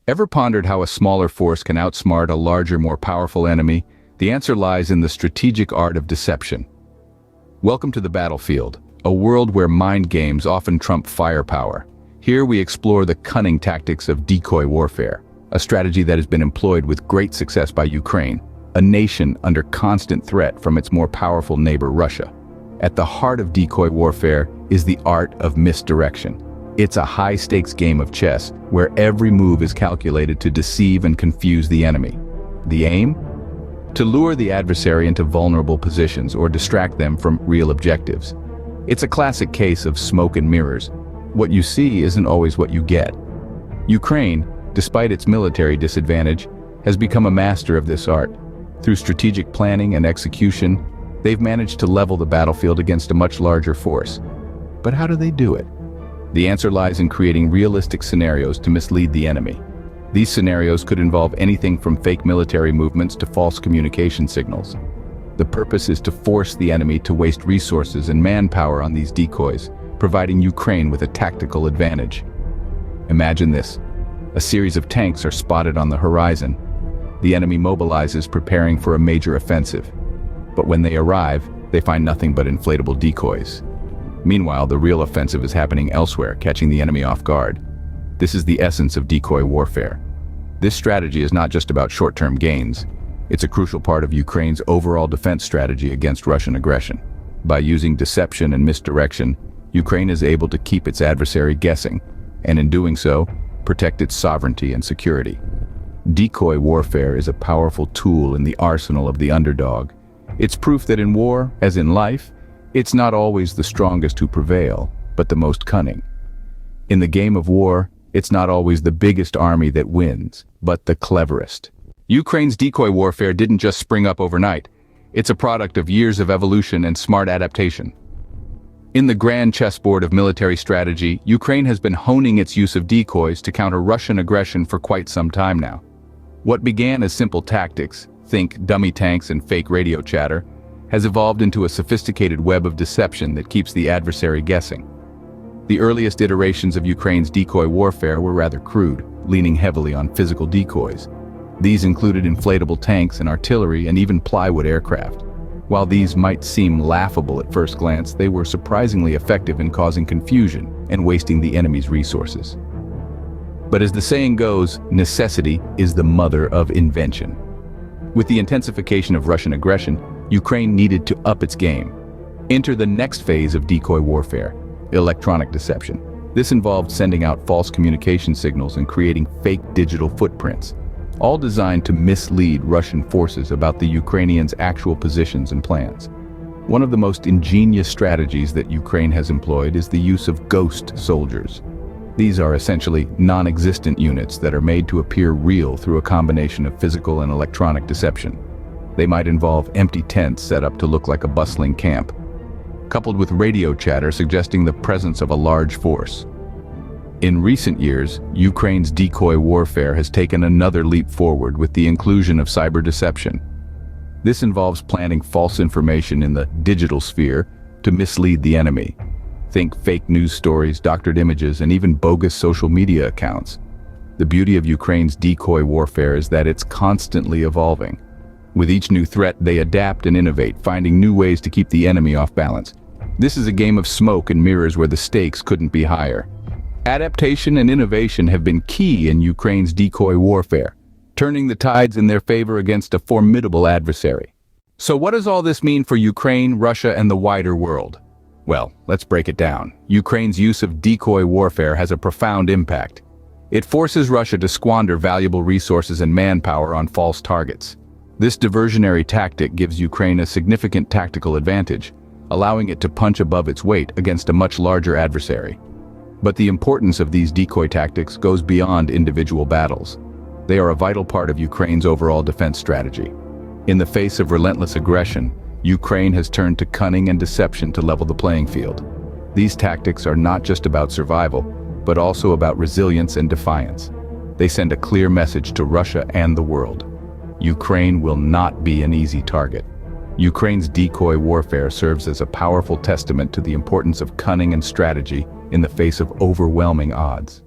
Ever pondered how a smaller force can outsmart a larger, more powerful enemy? The answer lies in the strategic art of deception. Welcome to the battlefield, a world where mind games often trump firepower. Here we explore the cunning tactics of decoy warfare, a strategy that has been employed with great success by Ukraine, a nation under constant threat from its more powerful neighbor Russia. At the heart of decoy warfare is the art of misdirection. It's a high-stakes game of chess where every move is calculated to deceive and confuse the enemy. The aim? To lure the adversary into vulnerable positions or distract them from real objectives. It's a classic case of smoke and mirrors. What you see isn't always what you get. Ukraine, despite its military disadvantage, has become a master of this art. Through strategic planning and execution, they've managed to level the battlefield against a much larger force. But how do they do it? The answer lies in creating realistic scenarios to mislead the enemy. These scenarios could involve anything from fake military movements to false communication signals. The purpose is to force the enemy to waste resources and manpower on these decoys, providing Ukraine with a tactical advantage. Imagine this. A series of tanks are spotted on the horizon. The enemy mobilizes, preparing for a major offensive. But when they arrive, they find nothing but inflatable decoys. Meanwhile, the real offensive is happening elsewhere, catching the enemy off guard. This is the essence of decoy warfare. This strategy is not just about short-term gains. It's a crucial part of Ukraine's overall defense strategy against Russian aggression. By using deception and misdirection, Ukraine is able to keep its adversary guessing, and in doing so, protect its sovereignty and security. Decoy warfare is a powerful tool in the arsenal of the underdog. It's proof that in war, as in life, it's not always the strongest who prevail, but the most cunning. In the game of war, it's not always the biggest army that wins, but the cleverest. Ukraine's decoy warfare didn't just spring up overnight. It's a product of years of evolution and smart adaptation. In the grand chessboard of military strategy, Ukraine has been honing its use of decoys to counter Russian aggression for quite some time now. What began as simple tactics, think dummy tanks and fake radio chatter, has evolved into a sophisticated web of deception that keeps the adversary guessing. The earliest iterations of Ukraine's decoy warfare were rather crude, leaning heavily on physical decoys. These included inflatable tanks and artillery and even plywood aircraft. While these might seem laughable at first glance, they were surprisingly effective in causing confusion and wasting the enemy's resources. But as the saying goes, necessity is the mother of invention. With the intensification of Russian aggression, Ukraine needed to up its game. Enter the next phase of decoy warfare, electronic deception. This involved sending out false communication signals and creating fake digital footprints, all designed to mislead Russian forces about the Ukrainians' actual positions and plans. One of the most ingenious strategies that Ukraine has employed is the use of ghost soldiers. These are essentially non-existent units that are made to appear real through a combination of physical and electronic deception. They might involve empty tents set up to look like a bustling camp, coupled with radio chatter suggesting the presence of a large force. In recent years, Ukraine's decoy warfare has taken another leap forward with the inclusion of cyber deception. This involves planting false information in the digital sphere to mislead the enemy. Think fake news stories, doctored images, and even bogus social media accounts. The beauty of Ukraine's decoy warfare is that it's constantly evolving. With each new threat, they adapt and innovate, finding new ways to keep the enemy off balance. This is a game of smoke and mirrors where the stakes couldn't be higher. Adaptation and innovation have been key in Ukraine's decoy warfare, turning the tides in their favor against a formidable adversary. So what does all this mean for Ukraine, Russia, and the wider world? Well, let's break it down. Ukraine's use of decoy warfare has a profound impact. It forces Russia to squander valuable resources and manpower on false targets. This diversionary tactic gives Ukraine a significant tactical advantage, allowing it to punch above its weight against a much larger adversary. But the importance of these decoy tactics goes beyond individual battles. They are a vital part of Ukraine's overall defense strategy. In the face of relentless aggression, Ukraine has turned to cunning and deception to level the playing field. These tactics are not just about survival, but also about resilience and defiance. They send a clear message to Russia and the world. Ukraine will not be an easy target. Ukraine's decoy warfare serves as a powerful testament to the importance of cunning and strategy in the face of overwhelming odds.